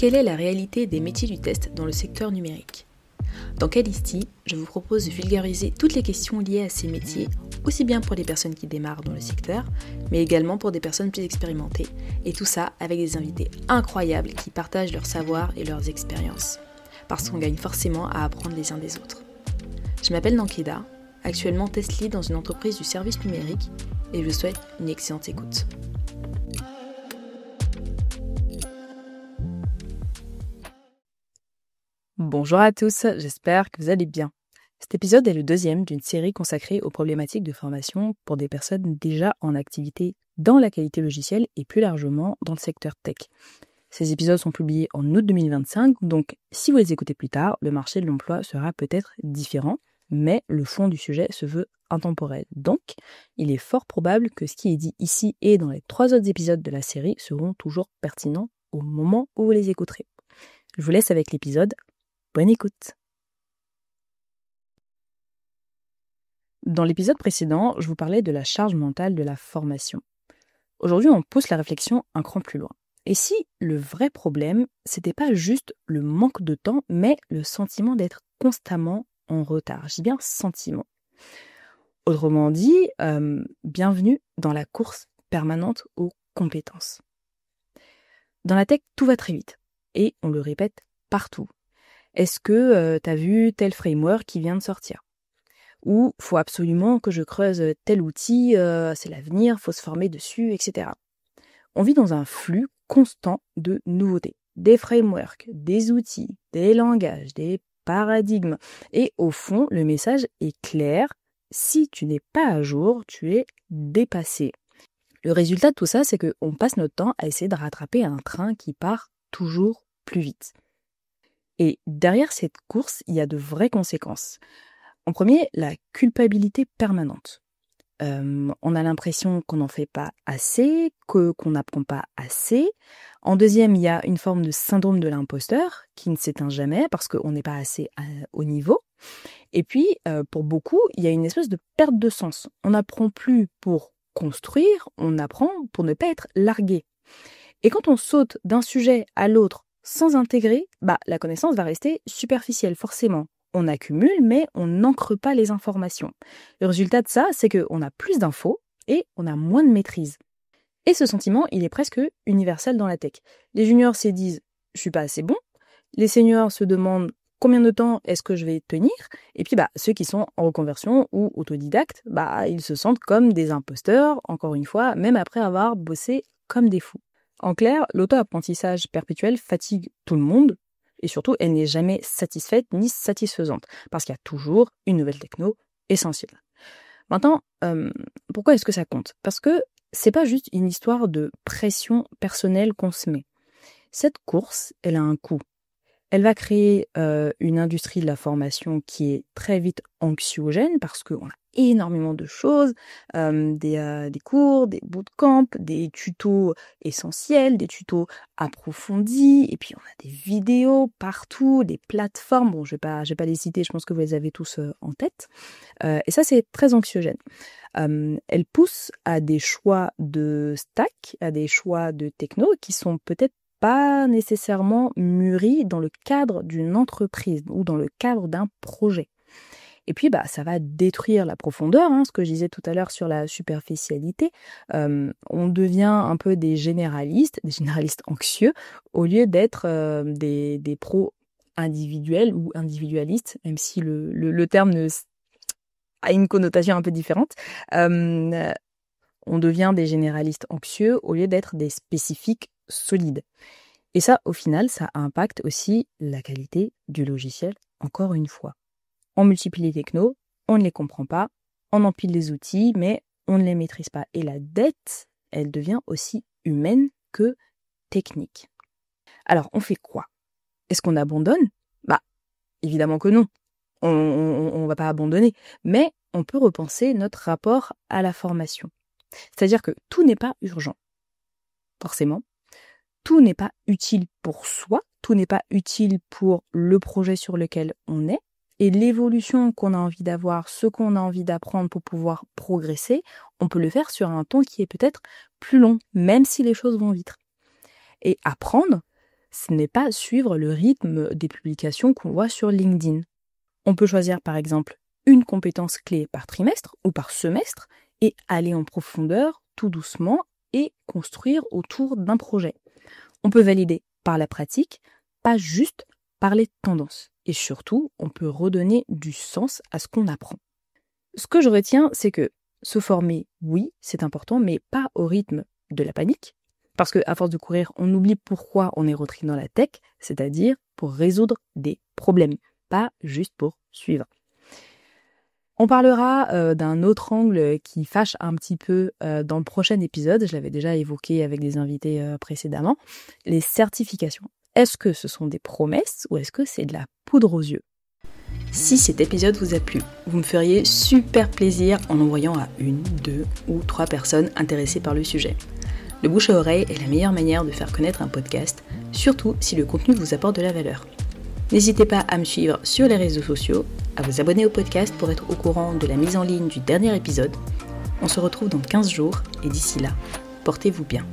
Quelle est la réalité des métiers du test dans le secteur numérique ? Dans Calisti, je vous propose de vulgariser toutes les questions liées à ces métiers, aussi bien pour les personnes qui démarrent dans le secteur, mais également pour des personnes plus expérimentées, et tout ça avec des invités incroyables qui partagent leur savoir et leurs expériences, parce qu'on gagne forcément à apprendre les uns des autres. Je m'appelle Nankeda, actuellement test lead dans une entreprise du service numérique, et je vous souhaite une excellente écoute. Bonjour à tous, j'espère que vous allez bien. Cet épisode est le deuxième d'une série consacrée aux problématiques de formation pour des personnes déjà en activité dans la qualité logicielle et plus largement dans le secteur tech. Ces épisodes sont publiés en août 2025, donc si vous les écoutez plus tard, le marché de l'emploi sera peut-être différent, mais le fond du sujet se veut intemporel. Donc, il est fort probable que ce qui est dit ici et dans les 3 autres épisodes de la série seront toujours pertinents au moment où vous les écouterez. Je vous laisse avec l'épisode. Bonne écoute. Dans l'épisode précédent, je vous parlais de la charge mentale de la formation. Aujourd'hui, on pousse la réflexion un cran plus loin. Et si le vrai problème, c'était pas juste le manque de temps, mais le sentiment d'être constamment en retard. Je dis bien sentiment. Autrement dit, bienvenue dans la course permanente aux compétences. Dans la tech, tout va très vite. Et on le répète partout. Est-ce que tu as vu tel framework qui vient de sortir ? Ou faut absolument que je creuse tel outil, c'est l'avenir, faut se former dessus, etc. On vit dans un flux constant de nouveautés. Des frameworks, des outils, des langages, des paradigmes. Et au fond, le message est clair. Si tu n'es pas à jour, tu es dépassé. Le résultat de tout ça, c'est qu'on passe notre temps à essayer de rattraper un train qui part toujours plus vite. Et derrière cette course, il y a de vraies conséquences. En premier, la culpabilité permanente. On a l'impression qu'on n'en fait pas assez, qu'on n'apprend pas assez. En deuxième, il y a une forme de syndrome de l'imposteur qui ne s'éteint jamais parce qu'on n'est pas assez au niveau. Et puis, pour beaucoup, il y a une espèce de perte de sens. On n'apprend plus pour construire, on apprend pour ne pas être largué. Et quand on saute d'un sujet à l'autre sans intégrer, la connaissance va rester superficielle, forcément. On accumule, mais on n'ancre pas les informations. Le résultat de ça, c'est qu'on a plus d'infos et on a moins de maîtrise. Et ce sentiment, il est presque universel dans la tech. Les juniors se disent « je suis pas assez bon ». Les seniors se demandent « combien de temps est-ce que je vais tenir ?» Et puis ceux qui sont en reconversion ou autodidactes, ils se sentent comme des imposteurs, encore une fois, même après avoir bossé comme des fous. En clair, l'auto-apprentissage perpétuel fatigue tout le monde et surtout, elle n'est jamais satisfaite ni satisfaisante parce qu'il y a toujours une nouvelle techno essentielle. Maintenant, pourquoi est-ce que ça compte ? Parce que c'est pas juste une histoire de pression personnelle qu'on se met. Cette course, elle a un coût. Elle va créer une industrie de la formation qui est très vite anxiogène parce qu'on a énormément de choses, des cours, des bootcamps, des tutos essentiels, des tutos approfondis, et puis on a des vidéos partout, des plateformes, bon je vais pas les citer, je pense que vous les avez tous en tête, et ça c'est très anxiogène. Elle pousse à des choix de stack, à des choix de techno qui sont peut-être pas nécessairement mûri dans le cadre d'une entreprise ou dans le cadre d'un projet. Et puis, ça va détruire la profondeur, ce que je disais tout à l'heure sur la superficialité. On devient un peu des généralistes anxieux, au lieu d'être des pros individuels ou individualistes, même si le terme a une connotation un peu différente. On devient des généralistes anxieux au lieu d'être des spécifiques solides. Et ça, au final, ça impacte aussi la qualité du logiciel, encore une fois. On multiplie les technos, on ne les comprend pas, on empile les outils, mais on ne les maîtrise pas. Et la dette, elle devient aussi humaine que technique. Alors, on fait quoi ? Est-ce qu'on abandonne ? Évidemment que non. On va pas abandonner. Mais on peut repenser notre rapport à la formation. C'est-à-dire que tout n'est pas urgent. Forcément. Tout n'est pas utile pour soi, tout n'est pas utile pour le projet sur lequel on est, et l'évolution qu'on a envie d'avoir, ce qu'on a envie d'apprendre pour pouvoir progresser, on peut le faire sur un temps qui est peut-être plus long, même si les choses vont vite. Et apprendre, ce n'est pas suivre le rythme des publications qu'on voit sur LinkedIn. On peut choisir par exemple une compétence clé par trimestre ou par semestre et aller en profondeur tout doucement et construire autour d'un projet. On peut valider par la pratique, pas juste par les tendances. Et surtout, on peut redonner du sens à ce qu'on apprend. Ce que je retiens, c'est que se former, oui, c'est important, mais pas au rythme de la panique. Parce qu'à force de courir, on oublie pourquoi on est rentré dans la tech, c'est-à-dire pour résoudre des problèmes, pas juste pour suivre. On parlera d'un autre angle qui fâche un petit peu dans le prochain épisode, je l'avais déjà évoqué avec des invités précédemment, les certifications. Est-ce que ce sont des promesses ou est-ce que c'est de la poudre aux yeux ? Si cet épisode vous a plu, vous me feriez super plaisir en l'envoyant à 1, 2 ou 3 personnes intéressées par le sujet. Le bouche à oreille est la meilleure manière de faire connaître un podcast, surtout si le contenu vous apporte de la valeur. N'hésitez pas à me suivre sur les réseaux sociaux, à vous abonner au podcast pour être au courant de la mise en ligne du dernier épisode. On se retrouve dans 15 jours et d'ici là, portez-vous bien.